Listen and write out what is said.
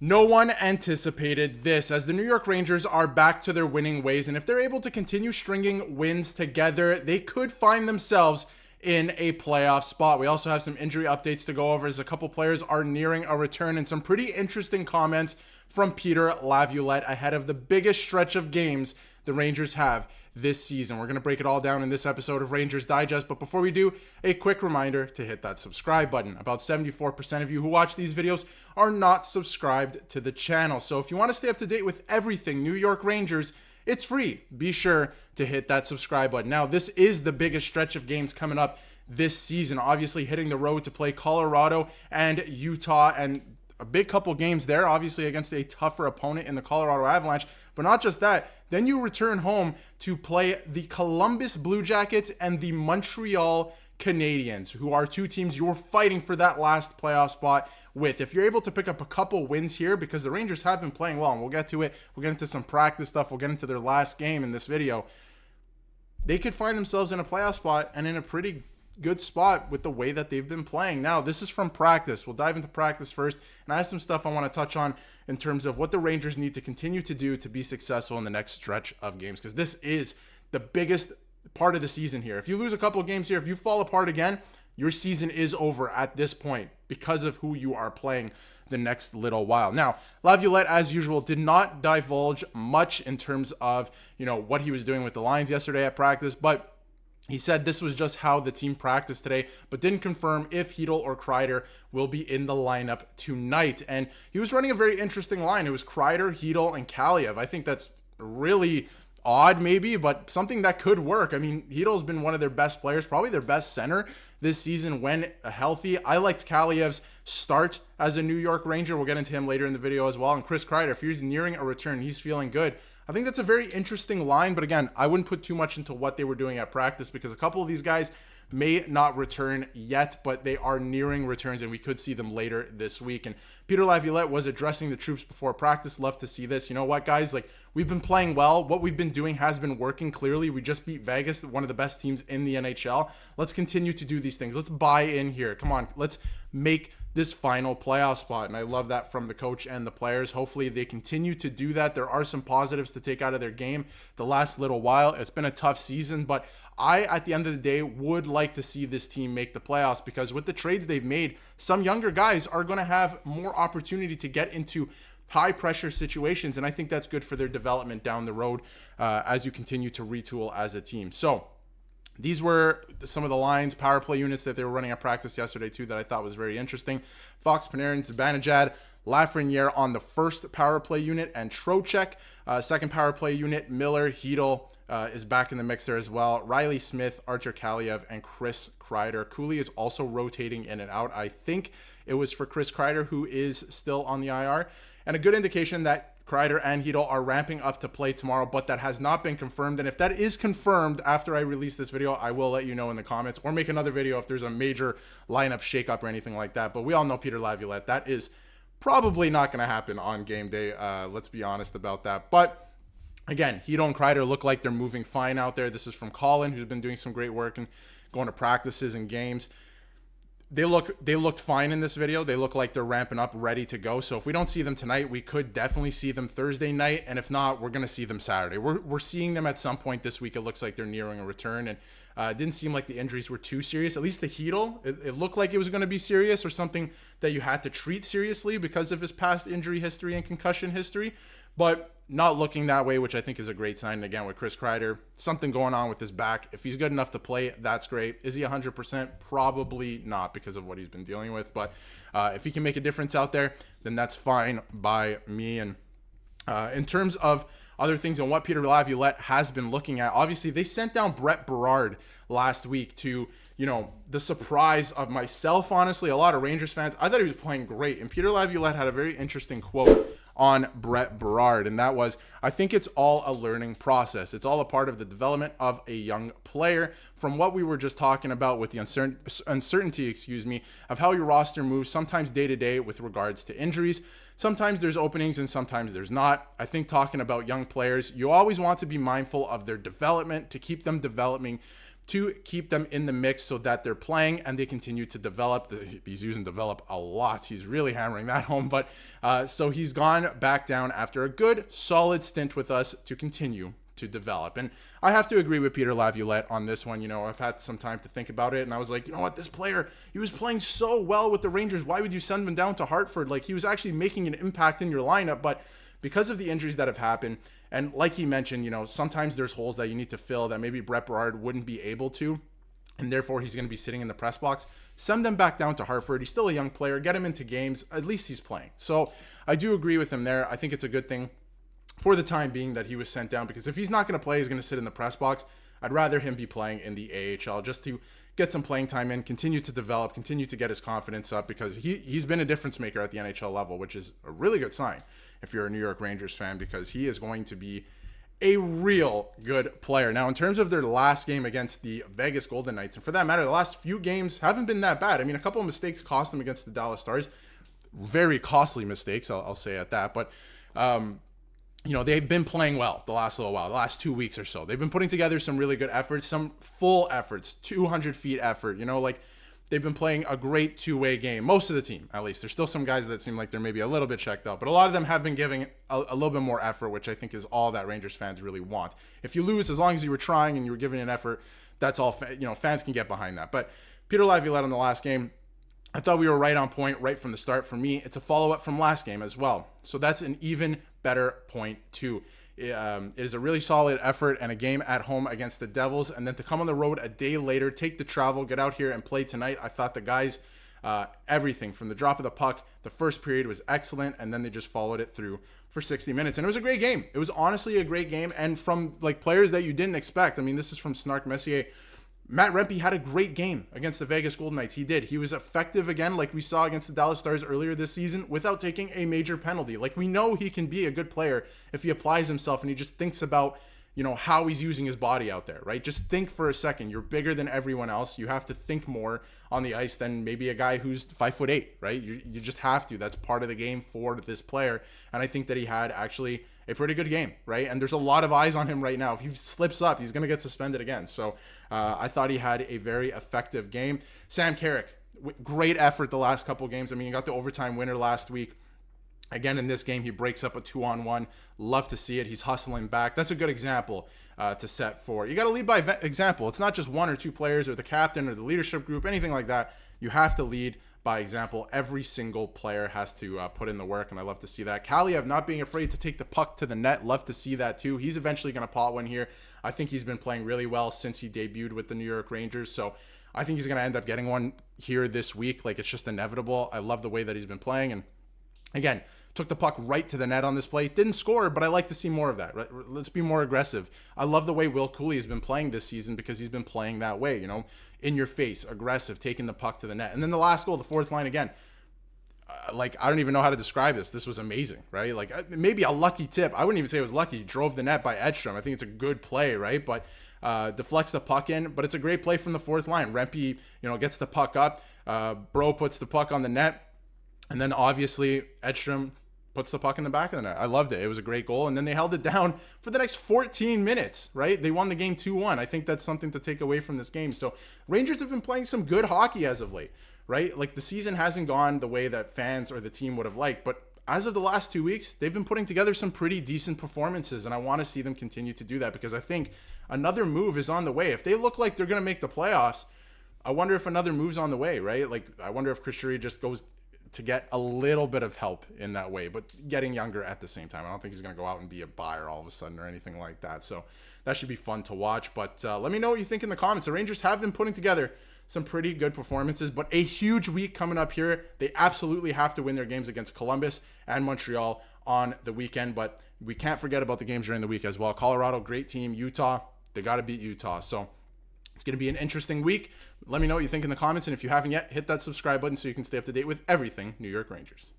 No one anticipated this, as the New York Rangers are back to their winning ways, and if they're able to continue stringing wins together, they could find themselves in a playoff spot. We also have some injury updates to go over, as a couple players are nearing a return, and some pretty interesting comments from Peter Laviolette ahead of the biggest stretch of games the Rangers have this season. We're going to break it all down in this episode of Rangers Digest, but before we do, a quick reminder to hit that subscribe button. About 74% of you who watch these videos are not subscribed to the channel, so if you want to stay up to date with everything New York Rangers, it's free. Be sure to hit that subscribe button. Now, this is the biggest stretch of games coming up this season, obviously hitting the road to play Colorado and Utah, and a big couple games there, obviously against a tougher opponent in the Colorado Avalanche. But not just that, then you return home to play the Columbus Blue Jackets and the Montreal Canadiens, who are two teams you're fighting for that last playoff spot with. If you're able to pick up a couple wins here, because the Rangers have been playing well, and we'll get to it, we'll get into some practice stuff, we'll get into their last game in this video, they could find themselves in a playoff spot and in a pretty good spot with the way that they've been playing. Now, this is from practice. We'll dive into practice first, and I have some stuff I want to touch on in terms of what the Rangers need to continue to do to be successful in the next stretch of games, because this is the biggest part of the season here. If you lose a couple of games here, if you fall apart again, your season is over at this point because of who you are playing the next little while. Now, Laviolette, as usual, did not divulge much in terms of, what he was doing with the lines yesterday at practice, but he said this was just how the team practiced today, but didn't confirm if Chytil or Kreider will be in the lineup tonight. And he was running a very interesting line. It was Kreider, Chytil, and Kaliyev. I think that's really odd maybe, but something that could work. I mean, Chytil's been one of their best players, probably their best center this season when healthy. I liked Kaliyev's start as a New York Ranger. We'll get into him later in the video as well. And Chris Kreider, if he's nearing a return, he's feeling good. I think that's a very interesting line, but again, I wouldn't put too much into what they were doing at practice, because a couple of these guys may not return yet, but they are nearing returns, and we could see them later this week. And Peter Laviolette was addressing the troops before practice. Love to see this. You know what, guys? We've been playing well. What we've been doing has been working. Clearly, we just beat Vegas, one of the best teams in the NHL. Let's continue to do these things. Let's buy in here. Come on, let's make this final playoff spot. And I love that from the coach and the players. Hopefully they continue to do that. There are some positives to take out of their game the last little while. It's been a tough season, but at the end of the day, would like to see this team make the playoffs, because with the trades they've made, some younger guys are going to have more opportunity to get into high pressure situations. And I think that's good for their development down the road as you continue to retool as a team. So these were some of the lines, power play units that they were running at practice yesterday too, that I thought was very interesting. Fox, Panarin, Zibanejad, Lafreniere on the first power play unit, and Trocheck. Second power play unit, Miller, Chytil is back in the mix there as well. Riley Smith, Archer Kaliyev, and Chris Kreider. Cooley is also rotating in and out. I think it was for Chris Kreider, who is still on the IR. And a good indication that Kreider and Chytil are ramping up to play tomorrow, but that has not been confirmed. And if that is confirmed after I release this video, I will let you know in the comments, or make another video if there's a major lineup shakeup or anything like that. But we all know Peter Laviolette. That is probably not going to happen on game day. Let's be honest about that. But again, Chytil and Kreider look like they're moving fine out there. This is from Colin, who's been doing some great work and going to practices and games. They looked fine in this video. They look like they're ramping up, ready to go. So if we don't see them tonight, we could definitely see them Thursday night. And if not, we're going to see them Saturday. We're seeing them at some point this week. It looks like they're nearing a return. And it didn't seem like the injuries were too serious. At least the Chytil, it looked like it was going to be serious, or something that you had to treat seriously because of his past injury history and concussion history. But not looking that way, which I think is a great sign. And again, with Chris Kreider, something going on with his back. If he's good enough to play, that's great. Is he 100%? Probably not, because of what he's been dealing with. But if he can make a difference out there, then that's fine by me. And in terms of other things and what Peter Laviolette has been looking at, obviously they sent down Brett Berard last week to, the surprise of myself, honestly, a lot of Rangers fans. I thought he was playing great. And Peter Laviolette had a very interesting quote on Brett Berard, and that was, I think it's all a learning process. It's all a part of the development of a young player. From what we were just talking about with the uncertainty, of how your roster moves, sometimes day to day with regards to injuries. Sometimes there's openings and sometimes there's not. I think talking about young players, you always want to be mindful of their development, to keep them developing to keep them in the mix so that they're playing and they continue to develop. He's using develop a lot. He's really hammering that home. But so he's gone back down after a good, solid stint with us to continue to develop. And I have to agree with Peter Laviolette on this one. I've had some time to think about it, and I was like, you know what, this player, he was playing so well with the Rangers. Why would you send him down to Hartford? Like, he was actually making an impact in your lineup, but because of the injuries that have happened, and like he mentioned, sometimes there's holes that you need to fill that maybe Brett Berard wouldn't be able to, and therefore he's going to be sitting in the press box. Send him back down to Hartford. He's still a young player. Get him into games. At least he's playing. So I do agree with him there. I think it's a good thing for the time being that he was sent down, because if he's not going to play, he's going to sit in the press box. I'd rather him be playing in the AHL just to get some playing time in, continue to develop, continue to get his confidence up, because he's been a difference maker at the NHL level, which is a really good sign if you're a New York Rangers fan, because he is going to be a real good player. Now, in terms of their last game against the Vegas Golden Knights, and for that matter, the last few games haven't been that bad. I mean, a couple of mistakes cost them against the Dallas Stars. Very costly mistakes, I'll say at that. But, they've been playing well the last little while, the last 2 weeks or so. They've been putting together some really good efforts, some full efforts, 200 feet effort. They've been playing a great two-way game. Most of the team, at least. There's still some guys that seem like they're maybe a little bit checked out, but a lot of them have been giving a little bit more effort, which I think is all that Rangers fans really want. If you lose, as long as you were trying and you were giving an effort, that's all. Fans can get behind that. But Peter Laviolette on the last game, I thought we were right on point right from the start. For me, it's a follow-up from last game as well. So that's an even better point too. It is a really solid effort and a game at home against the Devils, and then to come on the road a day later, take the travel, get out here and play tonight. I thought the guys, everything from the drop of the puck, the first period was excellent, and then they just followed it through for 60 minutes, and it was a great game. It was honestly a great game, and from players that you didn't expect. I mean, this is from Snark Messier. Matt Rempe had a great game against the Vegas Golden Knights. He did. He was effective again, like we saw against the Dallas Stars earlier this season, without taking a major penalty. We know he can be a good player if he applies himself and he just thinks about, how he's using his body out there, right? Just think for a second. You're bigger than everyone else. You have to think more on the ice than maybe a guy who's 5'8", right? You just have to. That's part of the game for this player. And I think that he had actually a pretty good game, right? And there's a lot of eyes on him right now. If he slips up, he's going to get suspended again. So I thought he had a very effective game. Sam Carrick, great effort the last couple games. I mean, he got the overtime winner last week. Again, in this game, he breaks up a 2-on-1. Love to see it. He's hustling back. That's a good example to set for. You got to lead by example. It's not just one or two players or the captain or the leadership group, anything like that. You have to lead by example. Every single player has to put in the work, and I love to see that. Kaliev not being afraid to take the puck to the net. Love to see that too. He's eventually going to pot one here. I think he's been playing really well since he debuted with the New York Rangers, so I think he's going to end up getting one here this week. It's just inevitable. I love the way that he's been playing, and again, took the puck right to the net on this play. Didn't score, but I like to see more of that. Right? Let's be more aggressive. I love the way Will Cooley has been playing this season, because he's been playing that way, in your face, aggressive, taking the puck to the net. And then the last goal, the fourth line again. I don't even know how to describe this. This was amazing, right? Maybe a lucky tip. I wouldn't even say it was lucky. He drove the net by Edstrom. I think it's a good play, right? But deflects the puck in. But it's a great play from the fourth line. Rempe, gets the puck up. Bro puts the puck on the net. And then obviously Edstrom puts the puck in the back of the net. I loved it. It was a great goal. And then they held it down for the next 14 minutes, right? They won the game 2-1. I think that's something to take away from this game. So Rangers have been playing some good hockey as of late, right? The season hasn't gone the way that fans or the team would have liked, but as of the last 2 weeks, they've been putting together some pretty decent performances, and I want to see them continue to do that, because I think another move is on the way. If they look like they're going to make the playoffs, I wonder if another move's on the way, right? I wonder if Chris Drury just goes to get a little bit of help in that way, but getting younger at the same time. I don't think he's going to go out and be a buyer all of a sudden or anything like that. So that should be fun to watch. But let me know what you think in the comments. The Rangers have been putting together some pretty good performances, but a huge week coming up here. They absolutely have to win their games against Columbus and Montreal on the weekend, but we can't forget about the games during the week as well. Colorado, great team. Utah, they got to beat Utah. So it's going to be an interesting week. Let me know what you think in the comments, and if you haven't yet, hit that subscribe button so you can stay up to date with everything New York Rangers.